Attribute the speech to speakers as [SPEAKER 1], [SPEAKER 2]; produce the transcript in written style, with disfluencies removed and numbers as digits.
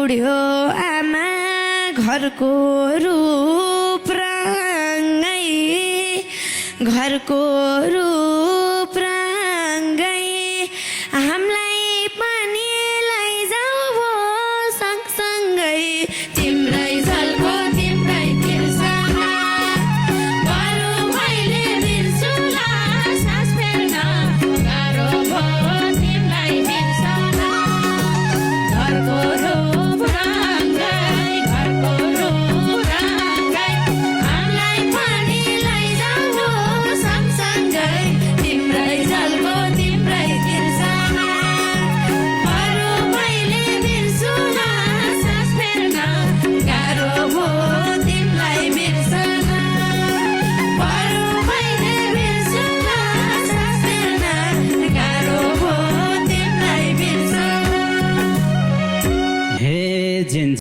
[SPEAKER 1] बुढ्यो आमा घरको रूप रङ्गै घरको रूप रङ्गै हामीलाई पनि लैजाऊ भो सँगसँगै तिम्रै झल्को तिम्रै तिर्सना बरु मैले बिर्सुला सास फेर्न गाह्रो भो तिमीलाई बिर्सना घरको रूप रङ्गै घरको रूप रङ्गै हामीलाई पनि लैजाऊ भो सँगसँगै तिम्रै झल्को तिम्रै तिर्सना बरु मैले बिर्सुला सास फेर्न गाह्रो भो तिमीलाई बिर्सना बरु मैले बिर्सुला सास फेर्न गाह्रो भो तिमीलाई बिर्सना
[SPEAKER 2] हे जिन